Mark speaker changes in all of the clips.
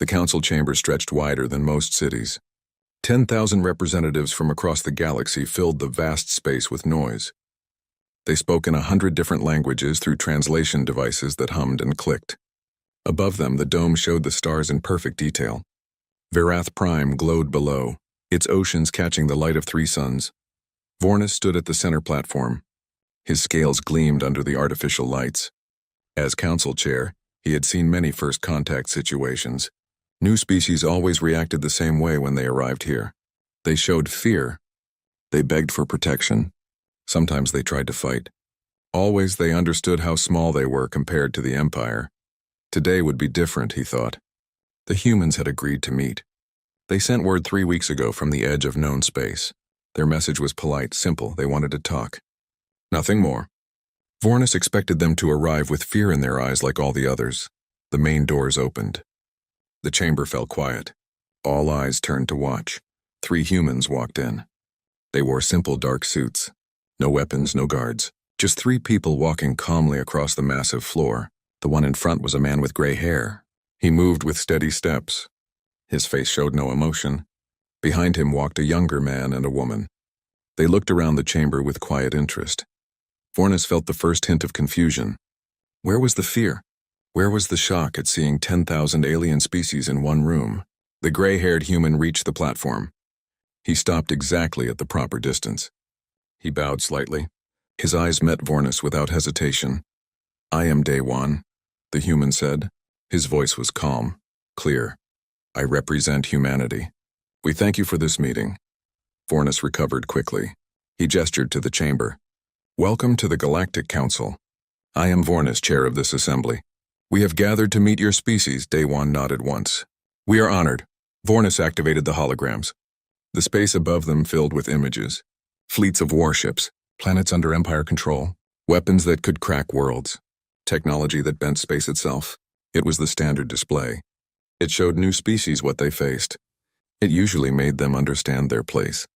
Speaker 1: The council chamber stretched wider than most cities. 10,000 representatives from across the galaxy filled the vast space with noise. They spoke in 100 different languages through translation devices that hummed and clicked. Above them, the dome showed the stars in perfect detail. Verath Prime glowed below, its oceans catching the light of 3 suns. Vornis stood at the center platform. His scales gleamed under the artificial lights. As council chair, he had seen many first contact situations. New species always reacted the same way when they arrived here. They showed fear. They begged for protection. Sometimes they tried to fight. Always they understood how small they were compared to the Empire. Today would be different, he thought. The humans had agreed to meet. They sent word 3 weeks ago from the edge of known space. Their message was polite, simple. They wanted to talk. Nothing more. Vornis expected them to arrive with fear in their eyes like all the others. The main doors opened. The chamber fell quiet. All eyes turned to watch. 3 humans walked in. They wore simple dark suits. No weapons, no guards. Just 3 people walking calmly across the massive floor. The one in front was a man with gray hair. He moved with steady steps. His face showed no emotion. Behind him walked a younger man and a woman. They looked around the chamber with quiet interest. Vornis felt the first hint of confusion. Where was the fear? Where was the shock at seeing 10,000 alien species in one room? The gray-haired human reached the platform. He stopped exactly at the proper distance. He bowed slightly. His eyes met Vornis without hesitation. "I am Day One," the human said. His voice was calm, clear. "I represent humanity. We thank you for this meeting." Vornis recovered quickly. He gestured to the chamber. "Welcome to the Galactic Council. I am Vornis, chair of this assembly. We have gathered to meet your species." Day One nodded once. "We are honored." Vornis activated the holograms. The space above them filled with images. Fleets of warships, planets under Empire control, weapons that could crack worlds, technology that bent space itself. It was the standard display. It showed new species what they faced. It usually made them understand their place.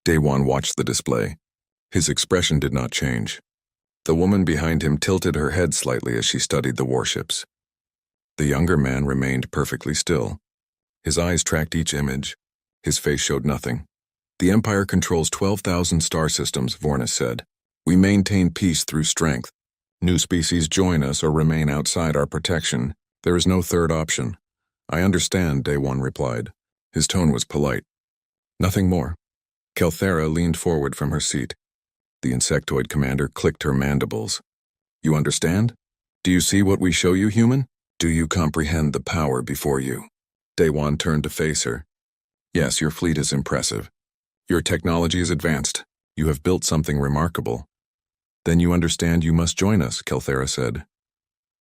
Speaker 1: Day One watched the display. His expression did not change. The woman behind him tilted her head slightly as she studied the warships. The younger man remained perfectly still. His eyes tracked each image. His face showed nothing. "The Empire controls 12,000 star systems," Vornis said. "We maintain peace through strength. New species join us or remain outside our protection. There is no third option." "I understand," Day One replied. His tone was polite. "Nothing more." Kelthera leaned forward from her seat. The insectoid commander clicked her mandibles. "You understand? Do you see what we show you, human? Do you comprehend the power before you?" Day One turned to face her. "Yes, your fleet is impressive. Your technology is advanced. You have built something remarkable. Then you understand you must join us," Kelthera said.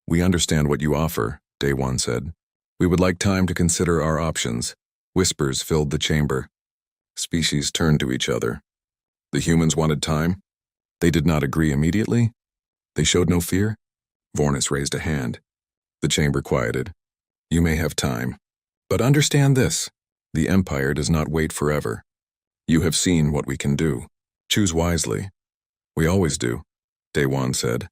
Speaker 1: "We understand what you offer," Day One said. "We would like time to consider our options." Whispers filled the chamber. Species turned to each other. The humans wanted time. They did not agree immediately. They showed no fear. Vornis raised a hand. The chamber quieted. "You may have time. But understand this. The Empire does not wait forever. You have seen what we can do. Choose wisely." "We always do," Day One said.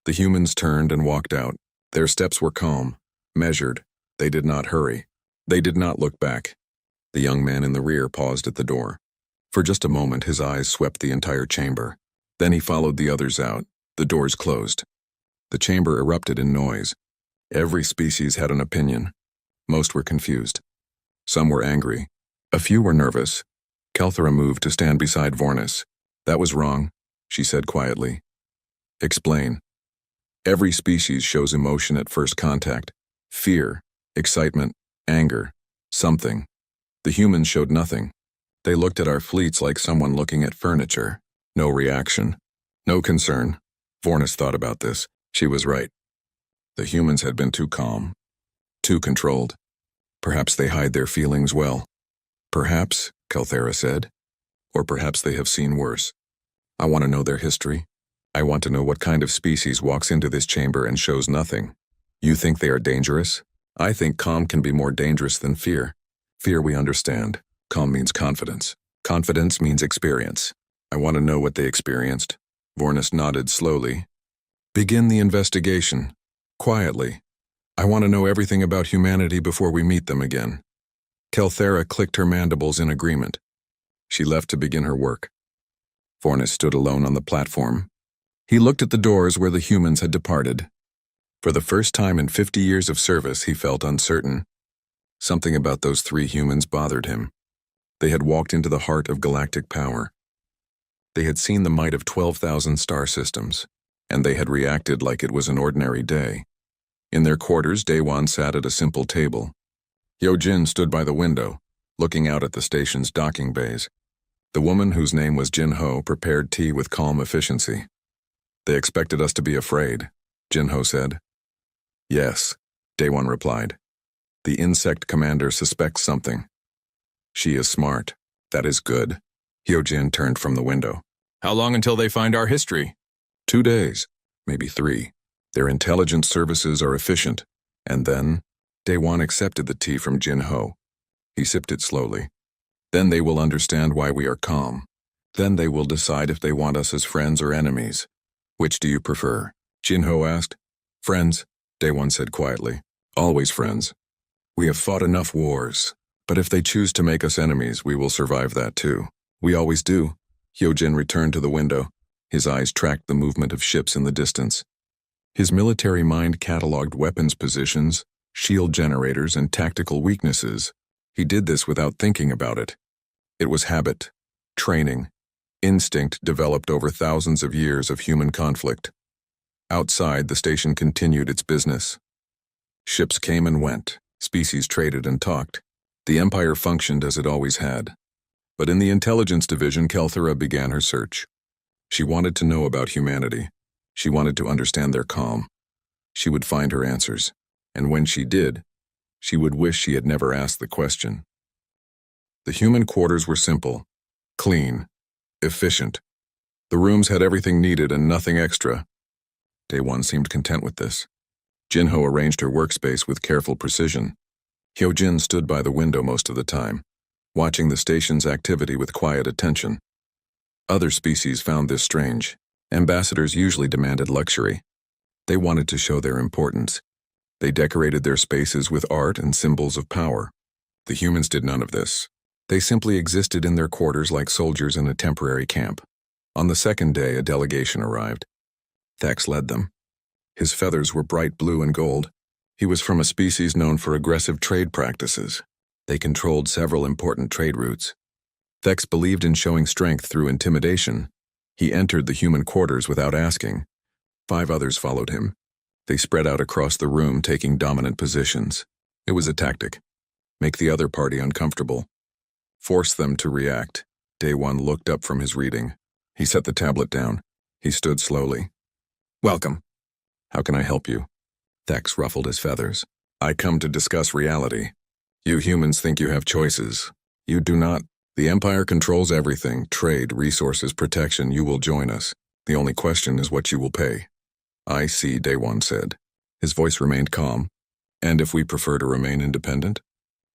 Speaker 1: The humans turned and walked out. Their steps were calm, measured. They did not hurry. They did not look back. The young man in the rear paused at the door. For just a moment, his eyes swept the entire chamber. Then he followed the others out. The doors closed. The chamber erupted in noise. Every species had an opinion. Most were confused. Some were angry. A few were nervous. Kelthera moved to stand beside Vornis. "That was wrong," she said quietly. "Explain." "Every species shows emotion at first contact. Fear, excitement, anger, something. The humans showed nothing. They looked at our fleets like someone looking at furniture. No reaction. No concern." Vornis thought about this. She was right. The humans had been too calm. Too controlled. Perhaps they hide their feelings well. "Perhaps," Kelthera said. "Or perhaps they have seen worse. I want to know their history. I want to know what kind of species walks into this chamber and shows nothing. You think they are dangerous? I think calm can be more dangerous than fear. Fear we understand. Calm means confidence. Confidence means experience. I want to know what they experienced." Vornis nodded slowly. "Begin the investigation. Quietly. I want to know everything about humanity before we meet them again. Kelthera clicked her mandibles in agreement. She left to begin her work. Fornes stood alone on the platform. He looked at the doors where the humans had departed. For the first time in 50 years of service, he felt uncertain. Something about those 3 humans bothered him. They had walked into the heart of galactic power. They had seen the might of 12,000 star systems, and they had reacted like it was an ordinary day. In their quarters, Daewon sat at a simple table. Hyojin stood by the window, looking out at the station's docking bays. The woman, whose name was Jinho, prepared tea with calm efficiency. They expected us to be afraid, Jinho said. Yes, Daewon replied. The insect commander suspects something. She is smart. That is good. Hyojin turned from the window. How long until they find our history? 2 days, maybe 3. Their intelligence services are efficient. And then, Daewon accepted the tea from Jinho. He sipped it slowly. Then they will understand why we are calm. Then they will decide if they want us as friends or enemies. Which do you prefer? Jinho asked. Friends, Daewon said quietly. Always friends. We have fought enough wars. But if they choose to make us enemies, we will survive that too. We always do. Hyojin returned to the window. His eyes tracked the movement of ships in the distance. His military mind cataloged weapons positions, shield generators, and tactical weaknesses. He did this without thinking about it. It was habit, training, instinct developed over thousands of years of human conflict. Outside, the station continued its business. Ships came and went, species traded and talked. The Empire functioned as it always had. But in the intelligence division, Kelthera began her search. She wanted to know about humanity. She wanted to understand their calm. She would find her answers. And when she did, she would wish she had never asked the question. The human quarters were simple, clean, efficient. The rooms had everything needed and nothing extra. Daewon seemed content with this. Jinho arranged her workspace with careful precision. Hyojin stood by the window most of the time, watching the station's activity with quiet attention. Other species found this strange. Ambassadors usually demanded luxury. They wanted to show their importance. They decorated their spaces with art and symbols of power. The humans did none of this. They simply existed in their quarters like soldiers in a temporary camp. On the second day, a delegation arrived. Thax led them. His feathers were bright blue and gold. He was from a species known for aggressive trade practices. They controlled several important trade routes. Thax believed in showing strength through intimidation. He entered the human quarters without asking. 5 others followed him. They spread out across the room, taking dominant positions. It was a tactic. Make the other party uncomfortable. Force them to react. Daewon looked up from his reading. He set the tablet down. He stood slowly. Welcome. How can I help you? Thax ruffled his feathers. I come to discuss reality. You humans think you have choices. You do not. The Empire controls everything, trade, resources, protection. You will join us. The only question is what you will pay. I see, Daewon said. His voice remained calm. And if we prefer to remain independent?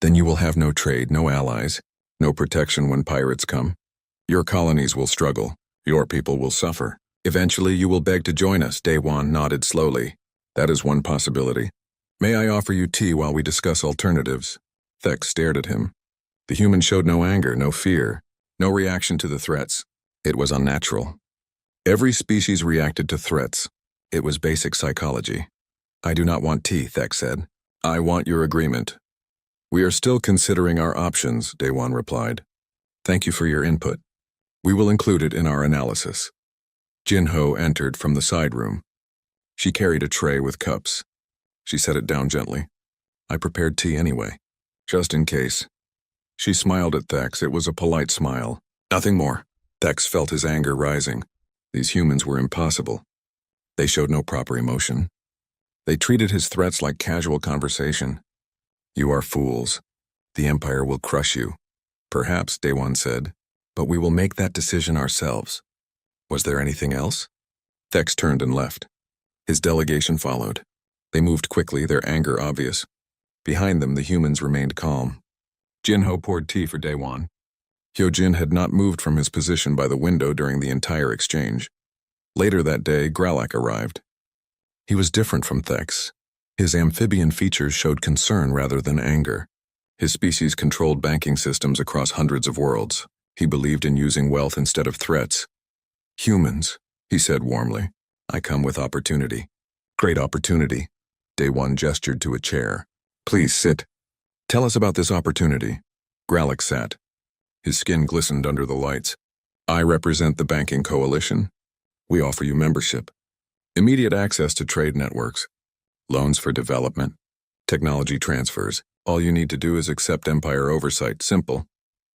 Speaker 1: Then you will have no trade, no allies, no protection when pirates come. Your colonies will struggle. Your people will suffer. Eventually you will beg to join us, Daewon nodded slowly. That is one possibility. May I offer you tea while we discuss alternatives? Thax stared at him. The human showed no anger, no fear, no reaction to the threats. It was unnatural. Every species reacted to threats. It was basic psychology. I do not want tea, Thax said. I want your agreement. We are still considering our options, Daewon replied. Thank you for your input. We will include it in our analysis. Jinho entered from the side room. She carried a tray with cups. She set it down gently. I prepared tea anyway, just in case. She smiled at Thax. It was a polite smile. Nothing more. Thax felt his anger rising. These humans were impossible. They showed no proper emotion. They treated his threats like casual conversation. You are fools. The Empire will crush you. Perhaps, Daewon said, but we will make that decision ourselves. Was there anything else? Thax turned and left. His delegation followed. They moved quickly, their anger obvious. Behind them, the humans remained calm. Jinho poured tea for Daewon. Hyojin had not moved from his position by the window during the entire exchange. Later that day, Galactic arrived. He was different from Thax. His amphibian features showed concern rather than anger. His species controlled banking systems across hundreds of worlds. He believed in using wealth instead of threats. "Humans," he said warmly. "I come with opportunity." "Great opportunity." Day One gestured to a chair. "Please sit. Tell us about this opportunity." Galactic sat. His skin glistened under the lights. "I represent the banking coalition. We offer you membership, immediate access to trade networks, loans for development, technology transfers. All you need to do is accept Empire oversight. Simple."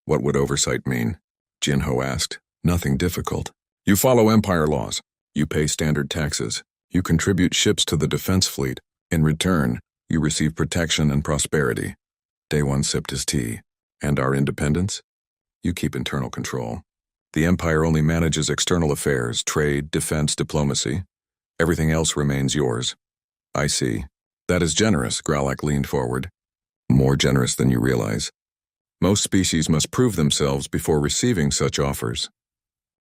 Speaker 1: "What would oversight mean?" Jinho asked. "Nothing difficult. You follow Empire laws. You pay standard taxes. You contribute ships to the defense fleet. In return, you receive protection and prosperity." Day One sipped his tea. "And our independence?" "You keep internal control. The Empire only manages external affairs, trade, defense, diplomacy. Everything else remains yours." "I see. That is generous." Galactic leaned forward. "More generous than you realize. Most species must prove themselves before receiving such offers.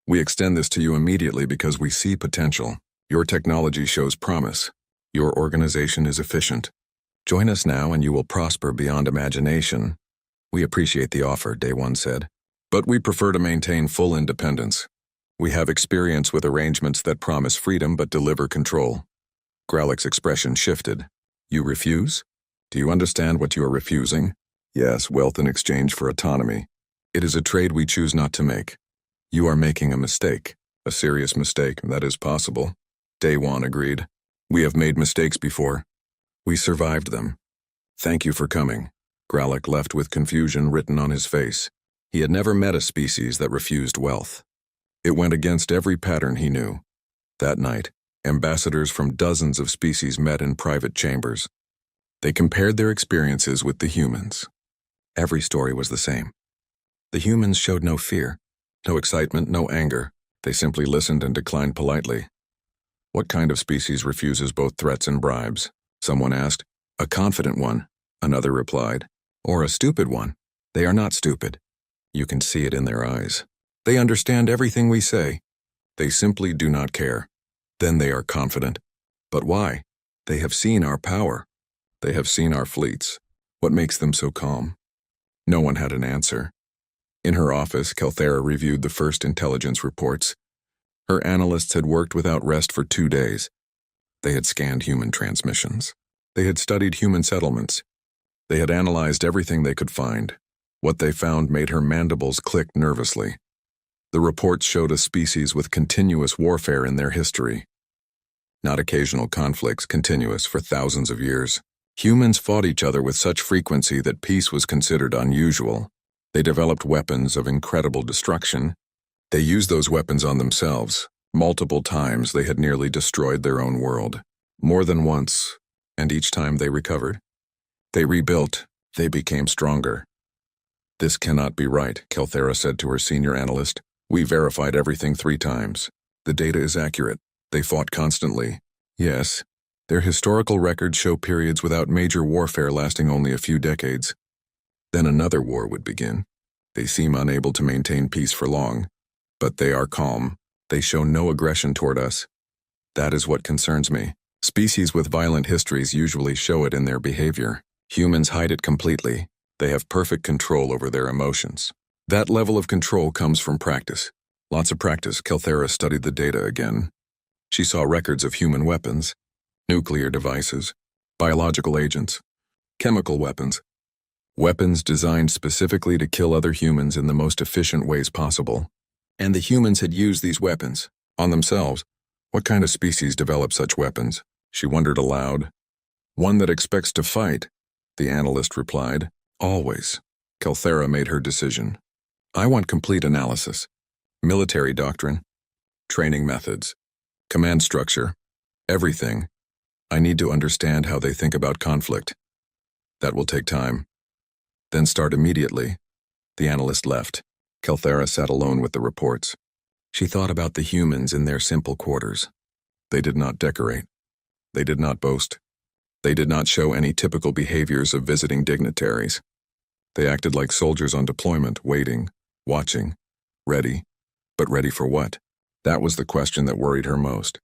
Speaker 1: We extend this to you immediately because we see potential. Your technology shows promise. Your organization is efficient. Join us now and you will prosper beyond imagination." "We appreciate the offer," Day One said. "But we prefer to maintain full independence. We have experience with arrangements that promise freedom but deliver control." Galactic's expression shifted. "You refuse? Do you understand what you are refusing?" "Yes, wealth in exchange for autonomy. It is a trade we choose not to make." "You are making a mistake. A serious mistake, that is possible." Day One agreed. "We have made mistakes before. We survived them. Thank you for coming." Galactic left with confusion written on his face. He had never met a species that refused wealth. It went against every pattern he knew. That night, ambassadors from dozens of species met in private chambers. They compared their experiences with the humans. Every story was the same. The humans showed no fear, no excitement, no anger. They simply listened and declined politely. "What kind of species refuses both threats and bribes?" someone asked. "A confident one," another replied. "Or a stupid one." "They are not stupid. You can see it in their eyes. They understand everything we say. They simply do not care." "Then they are confident." "But why?" "They have seen our power. They have seen our fleets. What makes them so calm?" No one had an answer. In her office, Kelthera reviewed the first intelligence reports. Her analysts had worked without rest for 2 days. They had scanned human transmissions. They had studied human settlements. They had analyzed everything they could find. What they found made her mandibles click nervously. The reports showed a species with continuous warfare in their history. Not occasional conflicts, continuous for thousands of years. Humans fought each other with such frequency that peace was considered unusual. They developed weapons of incredible destruction. They used those weapons on themselves. Multiple times they had nearly destroyed their own world. More than once, and each time they recovered. They rebuilt. They became stronger. "This cannot be right," Kelthera said to her senior analyst. "We verified everything 3 times. The data is accurate. They fought constantly." "Yes. Their historical records show periods without major warfare lasting only a few decades. Then another war would begin. They seem unable to maintain peace for long. But they are calm. They show no aggression toward us. That is what concerns me. Species with violent histories usually show it in their behavior. Humans hide it completely. They have perfect control over their emotions. That level of control comes from practice. Lots of practice." Kelthera studied the data again. She saw records of human weapons, nuclear devices, biological agents, chemical weapons. Weapons designed specifically to kill other humans in the most efficient ways possible. And the humans had used these weapons on themselves. What kind of species develop such weapons? She wondered aloud. "One that expects to fight," the analyst replied. "Always." Kelthera made her decision. "I want complete analysis. Military doctrine, training methods, command structure, everything. I need to understand how they think about conflict. That will take time." "Then start immediately." The analyst left. Kelthera sat alone with the reports. She thought about the humans in their simple quarters. They did not decorate. They did not boast. They did not show any typical behaviors of visiting dignitaries. They acted like soldiers on deployment, waiting, watching, ready. But ready for what? That was the question that worried her most.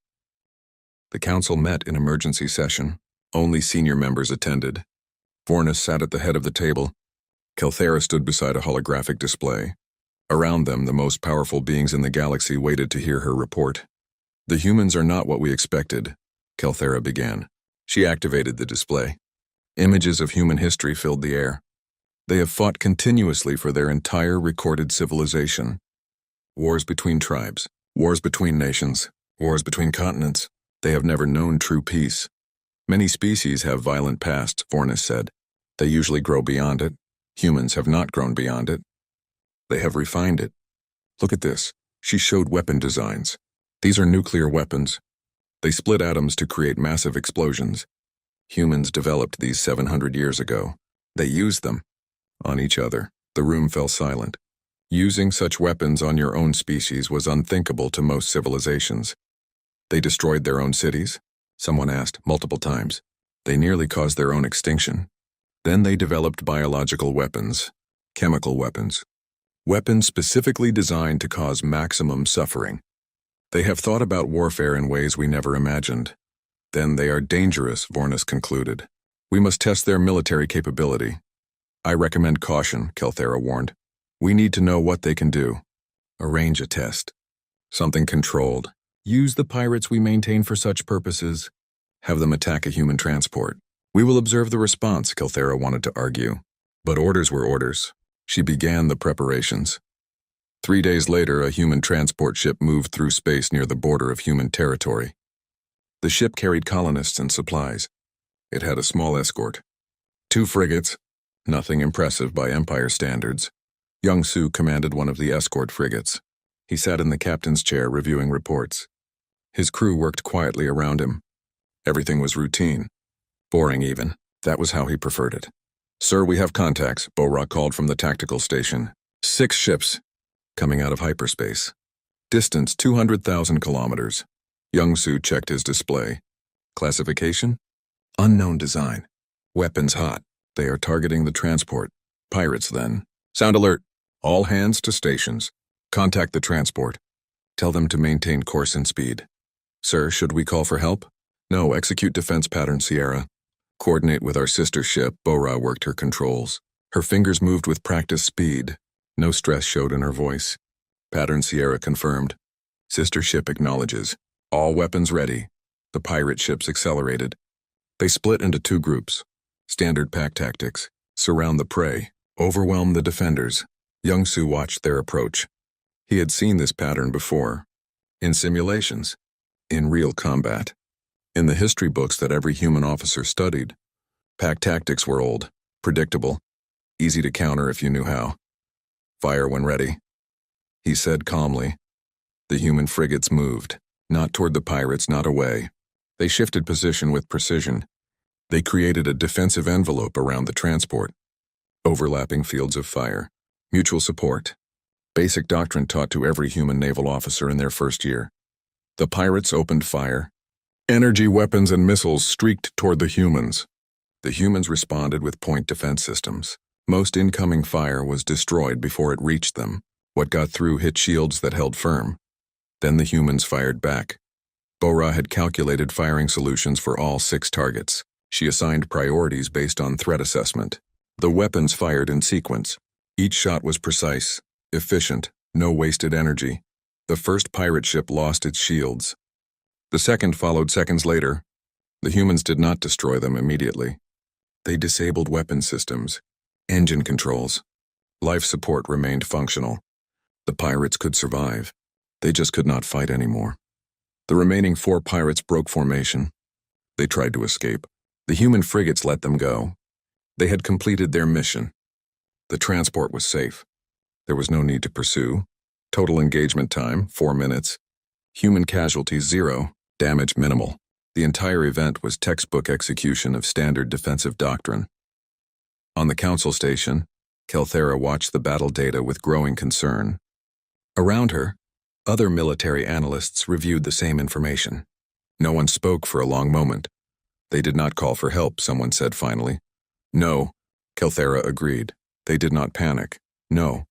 Speaker 1: The council met in emergency session. Only senior members attended. Vornis sat at the head of the table. Kelthera stood beside a holographic display. Around them, the most powerful beings in the galaxy waited to hear her report. "The humans are not what we expected," Kelthera began. She activated the display. Images of human history filled the air. They have fought continuously for their entire recorded civilization. Wars between tribes, wars between nations, wars between continents. They have never known true peace. Many species have violent pasts, Vornis said. They usually grow beyond it. Humans have not grown beyond it. They have refined it. Look at this. She showed weapon designs. These are nuclear weapons. They split atoms to create massive explosions. Humans developed these 700 years ago. They used them on each other. The room fell silent. Using such weapons on your own species was unthinkable to most civilizations. They destroyed their own cities? Someone asked multiple times. They nearly caused their own extinction. Then they developed biological weapons, chemical weapons. Weapons specifically designed to cause maximum suffering. They have thought about warfare in ways we never imagined. Then they are dangerous, Vornis concluded. We must test their military capability. I recommend caution, Kelthera warned. We need to know what they can do. Arrange a test. Something controlled. Use the pirates we maintain for such purposes. Have them attack a human transport. We will observe the response, Kelthera wanted to argue. But orders were orders. She began the preparations. 3 days later, a human transport ship moved through space near the border of human territory. The ship carried colonists and supplies. It had a small escort. 2 frigates, nothing impressive by Empire standards. Young Su commanded one of the escort frigates. He sat in the captain's chair reviewing reports. His crew worked quietly around him. Everything was routine. Boring even. That was how he preferred it. Sir, we have contacts, Bora called from the tactical station. 6 ships, coming out of hyperspace. Distance 200,000 kilometers. Young Su checked his display. Classification? Unknown design. Weapons hot. They are targeting the transport. Pirates, then. Sound alert. All hands to stations. Contact the transport. Tell them to maintain course and speed. Sir, should we call for help? No, execute defense pattern, Sierra. Coordinate with our sister ship. Bora worked her controls. Her fingers moved with practiced speed. No stress showed in her voice. Pattern Sierra confirmed. Sister ship acknowledges. All weapons ready. The pirate ships accelerated. They split into 2 groups. Standard pack tactics. Surround the prey. Overwhelm the defenders. Young Su watched their approach. He had seen this pattern before. In simulations. In real combat. In the history books that every human officer studied. Pack tactics were old, predictable, easy to counter if you knew how. Fire when ready. He said calmly. The human frigates moved, not toward the pirates, not away. They shifted position with precision. They created a defensive envelope around the transport. Overlapping fields of fire. Mutual support. Basic doctrine taught to every human naval officer in their first year. The pirates opened fire. Energy weapons and missiles streaked toward the humans. The humans responded with point defense systems. Most incoming fire was destroyed before it reached them. What got through hit shields that held firm. Then the humans fired back. Bora had calculated firing solutions for all 6 targets. She assigned priorities based on threat assessment. The weapons fired in sequence. Each shot was precise, efficient, no wasted energy. The first pirate ship lost its shields. The second followed seconds later. The humans did not destroy them immediately. They disabled weapon systems, engine controls. Life support remained functional. The pirates could survive. They just could not fight anymore. The remaining 4 pirates broke formation. They tried to escape. The human frigates let them go. They had completed their mission. The transport was safe. There was no need to pursue. Total engagement time, 4 minutes. Human casualties, 0. Damage minimal. The entire event was textbook execution of standard defensive doctrine. On the council station, Kelthera watched the battle data with growing concern. Around her, other military analysts reviewed the same information. No one spoke for a long moment. They did not call for help, someone said finally. No, Kelthera agreed. They did not panic. No.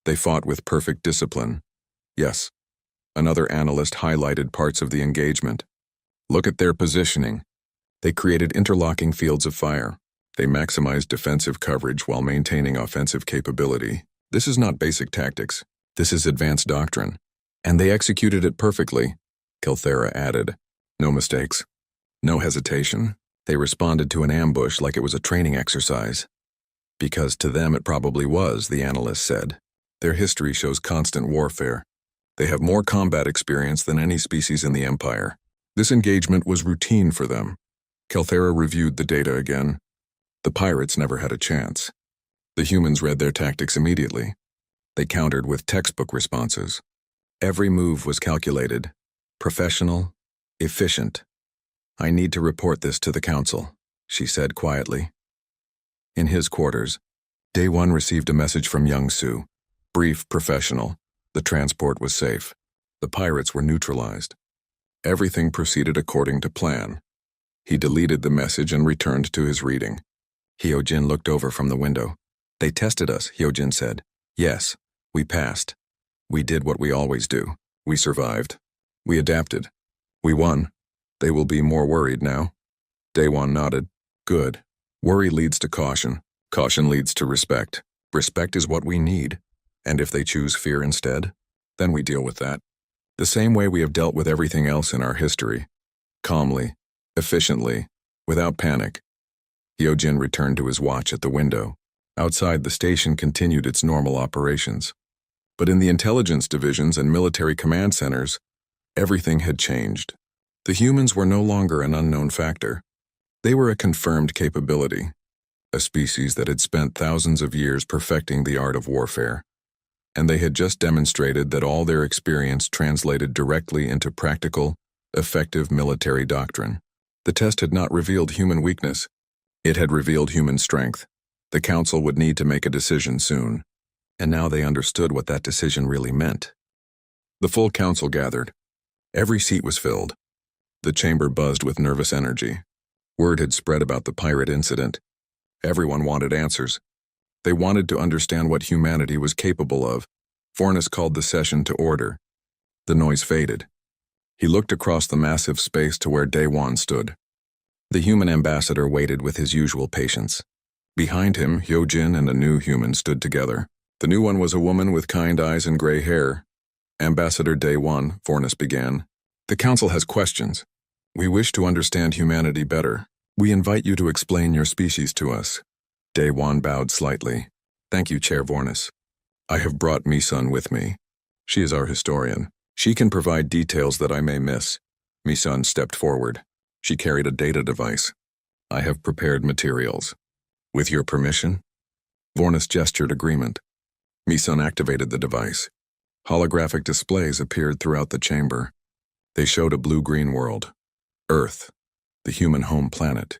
Speaker 1: They fought with perfect discipline. Yes. Another analyst highlighted parts of the engagement. Look at their positioning. They created interlocking fields of fire. They maximized defensive coverage while maintaining offensive capability. This is not basic tactics. This is advanced doctrine. And they executed it perfectly, Kelthera added. No mistakes. No hesitation. They responded to an ambush like it was a training exercise. Because to them it probably was, the analyst said. Their history shows constant warfare. They have more combat experience than any species in the Empire. This engagement was routine for them. Kelthera reviewed the data again. The pirates never had a chance. The humans read their tactics immediately. They countered with textbook responses. Every move was calculated, professional, efficient. I need to report this to the council, she said quietly. In his quarters, Day One received a message from Young Su. Brief, professional. The transport was safe. The pirates were neutralized. Everything proceeded according to plan. He deleted the message and returned to his reading. Hyojin looked over from the window. They tested us, Hyojin said. Yes, we passed. We did what we always do. We survived. We adapted. We won. They will be more worried now. Daewon nodded. Good. Worry leads to caution. Caution leads to respect. Respect is what we need. And if they choose fear instead, then we deal with that. The same way we have dealt with everything else in our history. Calmly, efficiently, without panic. Hyojin returned to his watch at the window. Outside, the station continued its normal operations. But in the intelligence divisions and military command centers, everything had changed. The humans were no longer an unknown factor. They were a confirmed capability, a species that had spent thousands of years perfecting the art of warfare. And they had just demonstrated that all their experience translated directly into practical, effective military doctrine. The test had not revealed human weakness. It had revealed human strength. The council would need to make a decision soon. And now they understood what that decision really meant. The full council gathered. Every seat was filled. The chamber buzzed with nervous energy. Word had spread about the pirate incident. Everyone wanted answers. They wanted to understand what humanity was capable of. Fornes called the session to order. The noise faded. He looked across the massive space to where Daewon stood. The human ambassador waited with his usual patience. Behind him, Hyojin and a new human stood together. The new one was a woman with kind eyes and gray hair. Ambassador Daewon, Fornes began. The council has questions. We wish to understand humanity better. We invite you to explain your species to us. Daewon bowed slightly. Thank you, Chair Fornes. I have brought Misun with me. She is our historian. She can provide details that I may miss. Misun stepped forward. She carried a data device. I have prepared materials. With your permission? Fornes gestured agreement. Misun activated the device. Holographic displays appeared throughout the chamber. They showed a blue-green world. Earth, the human home planet.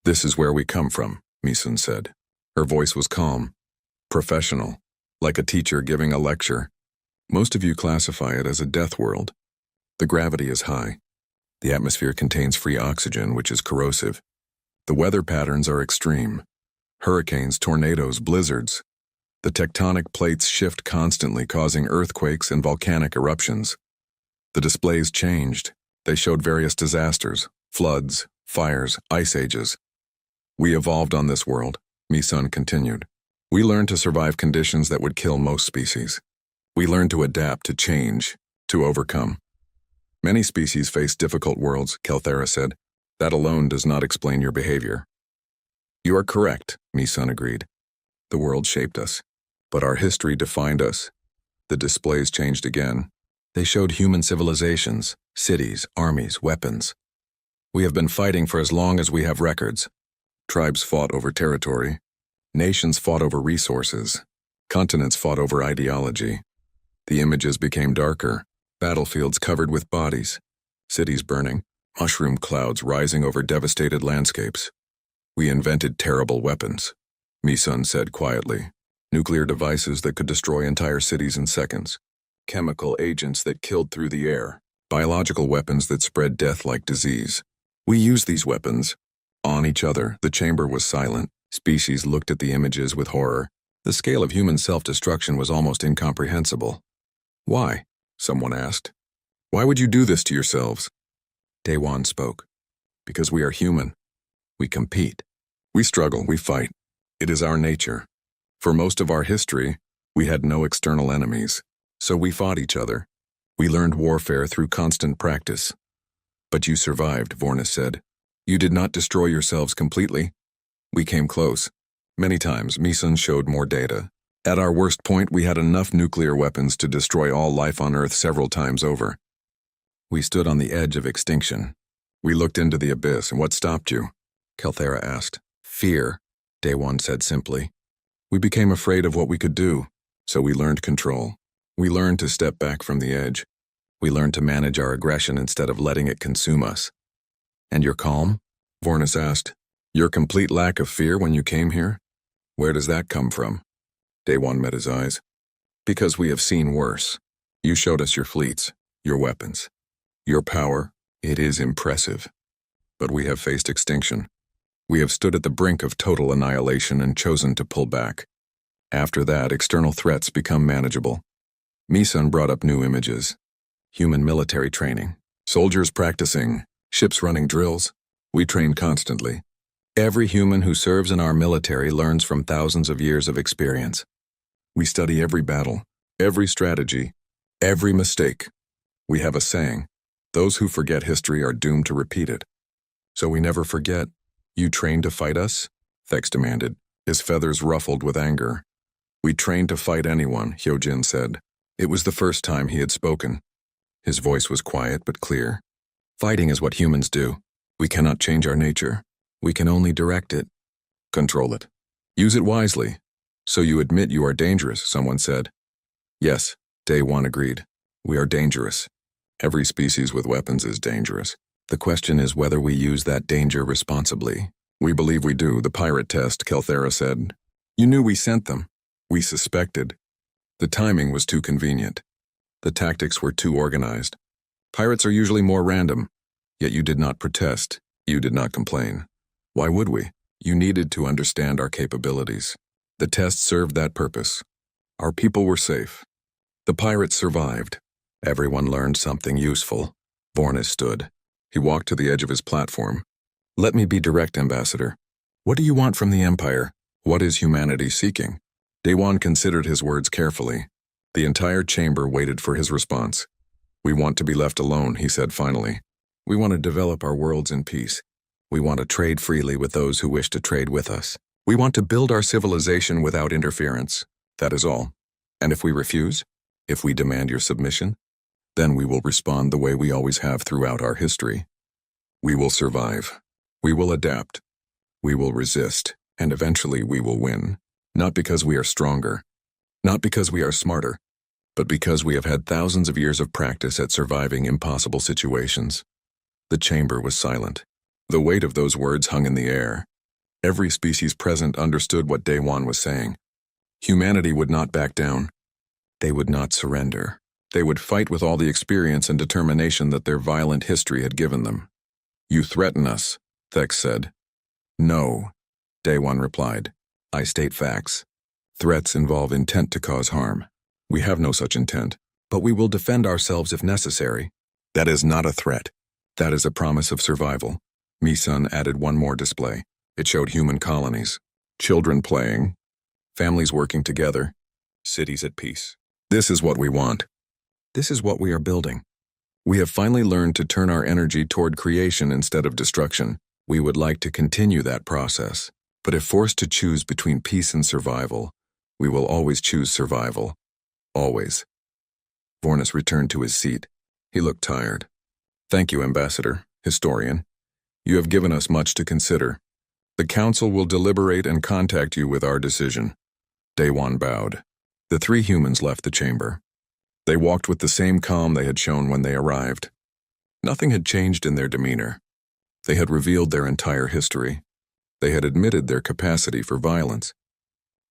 Speaker 1: This is where we come from, Misun said. Her voice was calm, professional, like a teacher giving a lecture. Most of you classify it as a death world. The gravity is high. The atmosphere contains free oxygen, which is corrosive. The weather patterns are extreme. Hurricanes, tornadoes, blizzards. The tectonic plates shift constantly, causing earthquakes and volcanic eruptions. The displays changed. They showed various disasters, floods, fires, ice ages. We evolved on this world, Misun continued. We learned to survive conditions that would kill most species. We learned to adapt, to change, to overcome. Many species face difficult worlds, Kelthera said. That alone does not explain your behavior. You are correct, Misun agreed. The world shaped us, but our history defined us. The displays changed again. They showed human civilizations, cities, armies, weapons. We have been fighting for as long as we have records. Tribes fought over territory. Nations fought over resources. Continents fought over ideology. The images became darker, battlefields covered with bodies, cities burning, mushroom clouds rising over devastated landscapes. We invented terrible weapons, Misun said quietly. Nuclear devices that could destroy entire cities in seconds. Chemical agents that killed through the air. Biological weapons that spread death like disease. We used these weapons on each other. The chamber was silent. Species looked at the images with horror. The scale of human self-destruction was almost incomprehensible. Why? Someone asked. Why would you do this to yourselves? Daewon spoke. Because we are human. We compete. We struggle, we fight. It is our nature. For most of our history, we had no external enemies, so we fought each other. We learned warfare through constant practice. But you survived, Vornis said. You did not destroy yourselves completely. We came close. Many times, Meeson showed more data. At our worst point, we had enough nuclear weapons to destroy all life on Earth several times over. We stood on the edge of extinction. We looked into the abyss, and what stopped you? Kelthera asked. Fear, Daewon said simply. We became afraid of what we could do, so we learned control. We learned to step back from the edge. We learned to manage our aggression instead of letting it consume us. And your calm? Vornis asked. Your complete lack of fear when you came here? Where does that come from? Daewon met his eyes. Because we have seen worse. You showed us your fleets, your weapons. Your power, it is impressive. But we have faced extinction. We have stood at the brink of total annihilation and chosen to pull back. After that, external threats become manageable. Meeson brought up new images. Human military training. Soldiers practicing. Ships running drills. We train constantly. Every human who serves in our military learns from thousands of years of experience. We study every battle, every strategy, every mistake. We have a saying, those who forget history are doomed to repeat it. So we never forget. You train to fight us? Thex demanded, his feathers ruffled with anger. We train to fight anyone, Hyojin said. It was the first time he had spoken. His voice was quiet but clear. Fighting is what humans do. We cannot change our nature. We can only direct it. Control it. Use it wisely. So you admit you are dangerous, someone said. Yes, Daewon agreed. We are dangerous. Every species with weapons is dangerous. The question is whether we use that danger responsibly. We believe we do, the pirate test, Kelthera said. You knew we sent them. We suspected. The timing was too convenient. The tactics were too organized. Pirates are usually more random. Yet you did not protest. You did not complain. Why would we? You needed to understand our capabilities. The test served that purpose. Our people were safe. The pirates survived. Everyone learned something useful. Vornis stood. He walked to the edge of his platform. Let me be direct, Ambassador. What do you want from the Empire? What is humanity seeking? Daewon considered his words carefully. The entire chamber waited for his response. We want to be left alone, he said finally. We want to develop our worlds in peace. We want to trade freely with those who wish to trade with us. We want to build our civilization without interference. That is all. And if we refuse, if we demand your submission, then we will respond the way we always have throughout our history. We will survive. We will adapt. We will resist, and eventually we will win. Not because we are stronger, not because we are smarter, but because we have had thousands of years of practice at surviving impossible situations. The chamber was silent. The weight of those words hung in the air. Every species present understood what Daewon was saying. Humanity would not back down. They would not surrender. They would fight with all the experience and determination that their violent history had given them. You threaten us, Thex said. No, Daewon replied. I state facts. Threats involve intent to cause harm. We have no such intent, but we will defend ourselves if necessary. That is not a threat. That is a promise of survival. Meeson added one more display. It showed human colonies, children playing, families working together, cities at peace. This is what we want. This is what we are building. We have finally learned to turn our energy toward creation instead of destruction. We would like to continue that process. But if forced to choose between peace and survival, we will always choose survival. Always. Vornis returned to his seat. He looked tired. Thank you, Ambassador, Historian. You have given us much to consider. The Council will deliberate and contact you with our decision. Daewon bowed. The three humans left the chamber. They walked with the same calm they had shown when they arrived. Nothing had changed in their demeanor. They had revealed their entire history. They had admitted their capacity for violence.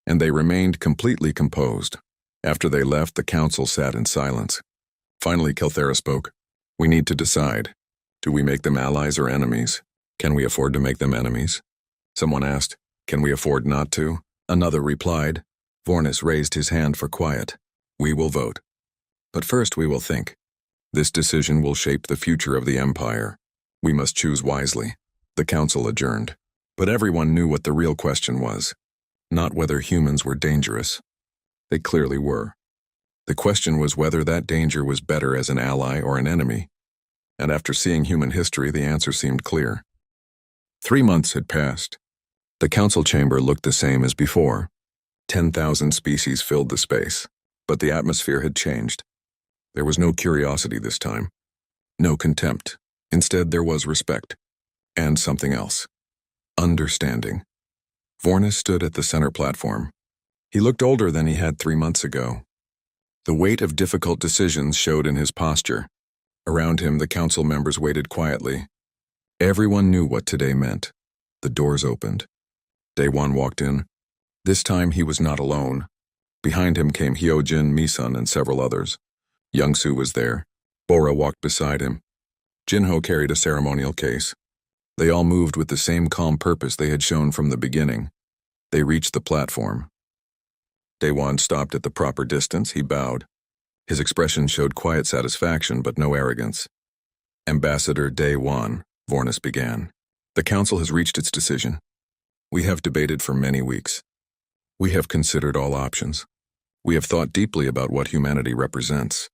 Speaker 1: And they remained completely composed. After they left, the council sat in silence. Finally, Kelthera spoke. We need to decide. Do we make them allies or enemies? Can we afford to make them enemies? Someone asked, can we afford not to? Another replied. Vornis raised his hand for quiet. We will vote. But first we will think. This decision will shape the future of the Empire. We must choose wisely. The council adjourned. But everyone knew what the real question was. Not whether humans were dangerous. They clearly were. The question was whether that danger was better as an ally or an enemy. And after seeing human history, the answer seemed clear. 3 months had passed. The council chamber looked the same as before. 10,000 species filled the space, but the atmosphere had changed. There was no curiosity this time. No contempt. Instead, there was respect. And something else. Understanding. Vornis stood at the center platform. He looked older than he had 3 months ago. The weight of difficult decisions showed in his posture. Around him, the council members waited quietly. Everyone knew what today meant. The doors opened. Daewon walked in. This time he was not alone. Behind him came Hyojin, Misun, and several others. Youngsu was there. Bora walked beside him. Jinho carried a ceremonial case. They all moved with the same calm purpose they had shown from the beginning. They reached the platform. Daewon stopped at the proper distance. He bowed. His expression showed quiet satisfaction, but no arrogance. Ambassador Daewon, Vornis began. The council has reached its decision. We have debated for many weeks. We have considered all options. We have thought deeply about what humanity represents.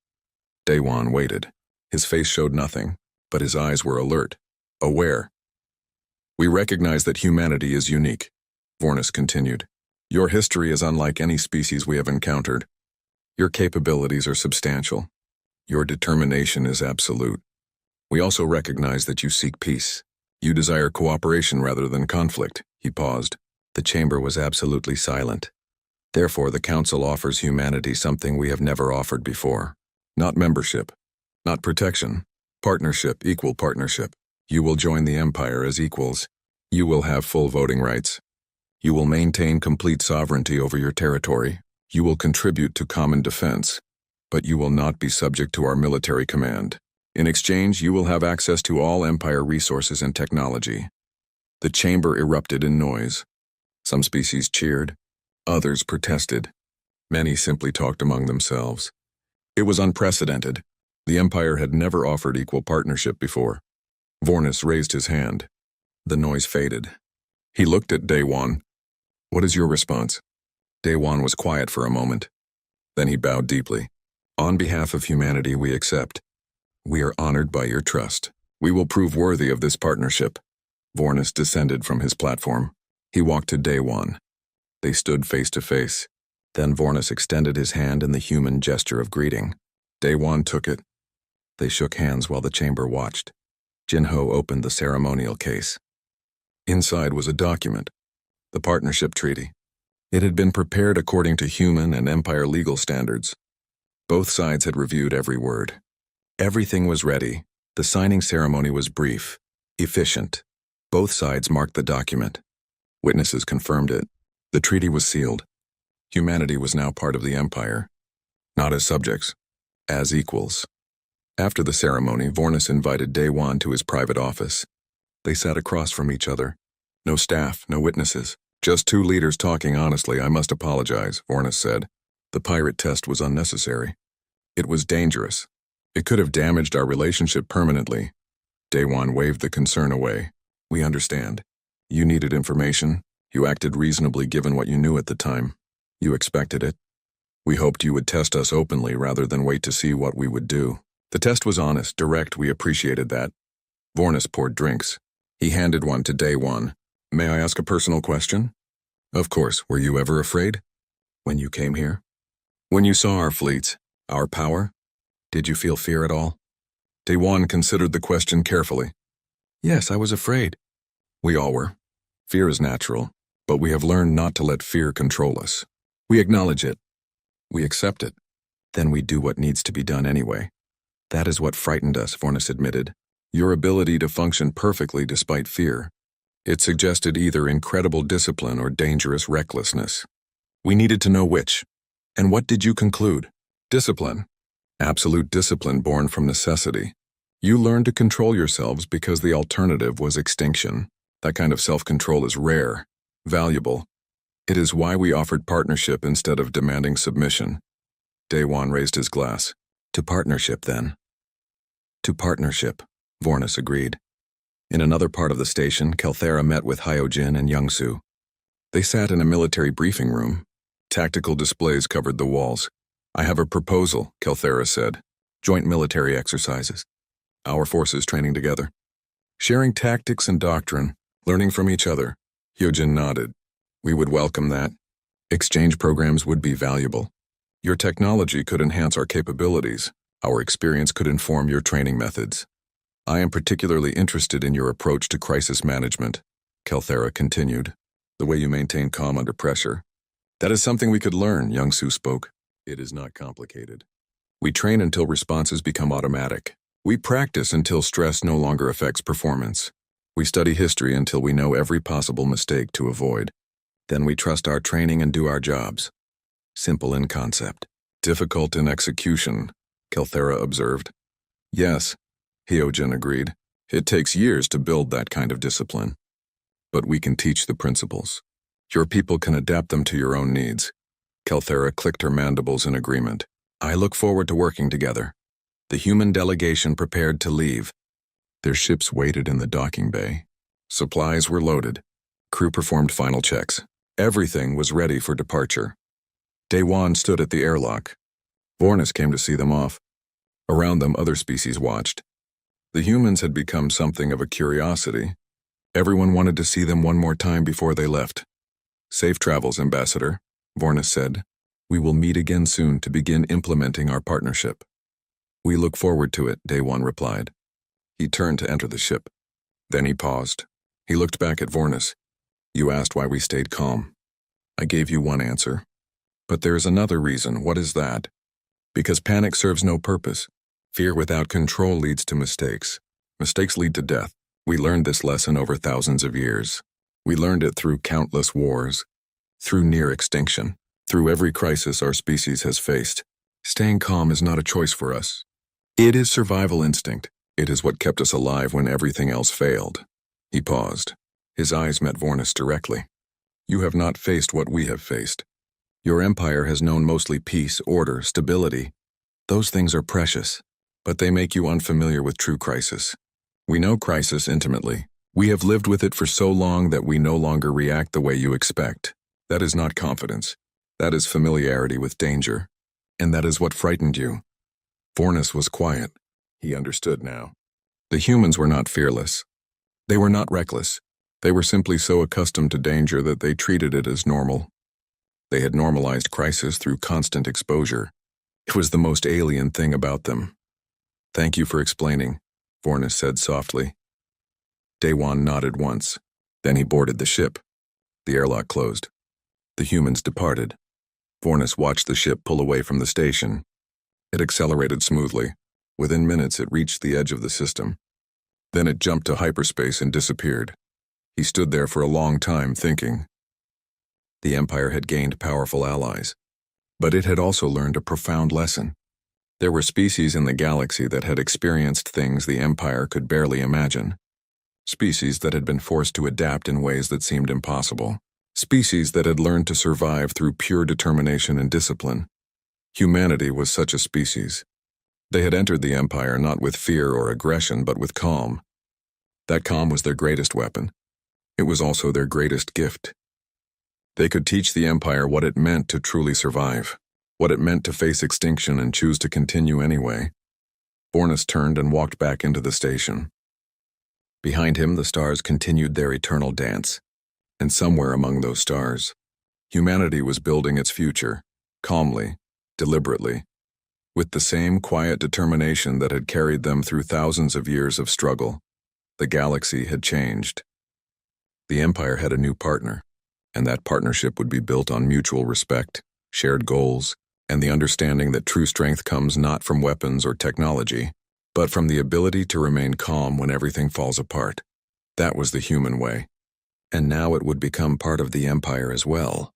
Speaker 1: Daewon waited. His face showed nothing, but his eyes were alert, aware. We recognize that humanity is unique, Vornis continued. Your history is unlike any species we have encountered. Your capabilities are substantial. Your determination is absolute. We also recognize that you seek peace. You desire cooperation rather than conflict. He paused. The chamber was absolutely silent. Therefore, the council offers humanity something we have never offered before. Not membership, not protection. Partnership, equal partnership. You will join the Empire as equals. You will have full voting rights. You will maintain complete sovereignty over your territory. You will contribute to common defense, but you will not be subject to our military command. In exchange, you will have access to all Empire resources and technology. The chamber erupted in noise. Some species cheered. Others protested. Many simply talked among themselves. It was unprecedented. The Empire had never offered equal partnership before. Vornis raised his hand. The noise faded. He looked at Daewon. What is your response? Daewon was quiet for a moment. Then he bowed deeply. On behalf of humanity, we accept. We are honored by your trust. We will prove worthy of this partnership. Vornis descended from his platform. He walked to Daewon. They stood face to face. Then Vornis extended his hand in the human gesture of greeting. Daewon took it. They shook hands while the chamber watched. Jinho opened the ceremonial case. Inside was a document, the partnership treaty. It had been prepared according to human and Empire legal standards. Both sides had reviewed every word. Everything was ready. The signing ceremony was brief, efficient. Both sides marked the document. Witnesses confirmed it. The treaty was sealed. Humanity was now part of the Empire, not as subjects, as equals. After the ceremony, Vornis invited Daewon to his private office. They sat across from each other. No staff, no witnesses. Just two leaders talking honestly. I must apologize, Vornis said. The pirate test was unnecessary. It was dangerous. It could have damaged our relationship permanently. Daewon waved the concern away. We understand. You needed information. You acted reasonably given what you knew at the time. You expected it. We hoped you would test us openly rather than wait to see what we would do. The test was honest, direct. We appreciated that. Vornis poured drinks. He handed one to Daewon. May I ask a personal question? Of course. Were you ever afraid? When you came here? When you saw our fleets, our power? Did you feel fear at all? Daewon considered the question carefully. Yes, I was afraid. We all were. Fear is natural, but we have learned not to let fear control us. We acknowledge it. We accept it. Then we do what needs to be done anyway. That is what frightened us, Vornis admitted. Your ability to function perfectly despite fear. It suggested either incredible discipline or dangerous recklessness. We needed to know which. And what did you conclude? Discipline. Absolute discipline born from necessity. You learned to control yourselves because the alternative was extinction. That kind of self-control is rare, valuable. It is why we offered partnership instead of demanding submission. Daewon raised his glass. To partnership, then. To partnership, Vornis agreed. In another part of the station, Kelthera met with Hyojin and Youngsu. They sat in a military briefing room. Tactical displays covered the walls. "I have a proposal," Kelthera said. "Joint military exercises. Our forces training together. Sharing tactics and doctrine, learning from each other." Hyojin nodded. "We would welcome that. Exchange programs would be valuable. Your technology could enhance our capabilities. Our experience could inform your training methods. I am particularly interested in your approach to crisis management," Kelthera continued. "The way you maintain calm under pressure. That is something we could learn," Youngsu spoke. "It is not complicated. We train until responses become automatic. We practice until stress no longer affects performance. We study history until we know every possible mistake to avoid. Then we trust our training and do our jobs. Simple in concept, difficult in execution," Kelthera observed. "Yes," Hyojin agreed. "It takes years to build that kind of discipline. But we can teach the principles. Your people can adapt them to your own needs." Kelthera clicked her mandibles in agreement. "I look forward to working together." The human delegation prepared to leave. Their ships waited in the docking bay. Supplies were loaded. Crew performed final checks. Everything was ready for departure. Daewon stood at the airlock. Vornis came to see them off. Around them, other species watched. The humans had become something of a curiosity. Everyone wanted to see them one more time before they left. "Safe travels, Ambassador," Vornis said. "We will meet again soon to begin implementing our partnership." "We look forward to it," Daewon replied. He turned to enter the ship. Then he paused. He looked back at Vornis. "You asked why we stayed calm. I gave you one answer. But there is another reason. What is that? Because panic serves no purpose. Fear without control leads to mistakes. Mistakes lead to death. We learned this lesson over thousands of years. We learned it through countless wars, through near extinction, through every crisis our species has faced. Staying calm is not a choice for us. It is survival instinct. It is what kept us alive when everything else failed." He paused. His eyes met Vornis directly. "You have not faced what we have faced. Your empire has known mostly peace, order, stability. Those things are precious, but they make you unfamiliar with true crisis. We know crisis intimately. We have lived with it for so long that we no longer react the way you expect. That is not confidence. That is familiarity with danger. And that is what frightened you." Vornis was quiet. He understood now. The humans were not fearless. They were not reckless. They were simply so accustomed to danger that they treated it as normal. They had normalized crisis through constant exposure. It was the most alien thing about them. "Thank you for explaining," Vornis said softly. Daewon nodded once. Then he boarded the ship. The airlock closed. The humans departed. Vornis watched the ship pull away from the station. It accelerated smoothly. Within minutes, it reached the edge of the system. Then it jumped to hyperspace and disappeared. He stood there for a long time thinking. The Empire had gained powerful allies, but it had also learned a profound lesson. There were species in the galaxy that had experienced things the Empire could barely imagine. Species that had been forced to adapt in ways that seemed impossible. Species that had learned to survive through pure determination and discipline. Humanity was such a species. They had entered the Empire not with fear or aggression, but with calm. That calm was their greatest weapon. It was also their greatest gift. They could teach the Empire what it meant to truly survive, what it meant to face extinction and choose to continue anyway. Vornis turned and walked back into the station. Behind him, the stars continued their eternal dance. And somewhere among those stars, humanity was building its future, calmly, deliberately, with the same quiet determination that had carried them through thousands of years of struggle. The galaxy had changed. The Empire had a new partner, and that partnership would be built on mutual respect, shared goals, and the understanding that true strength comes not from weapons or technology, but from the ability to remain calm when everything falls apart. That was the human way. And now it would become part of the Empire as well.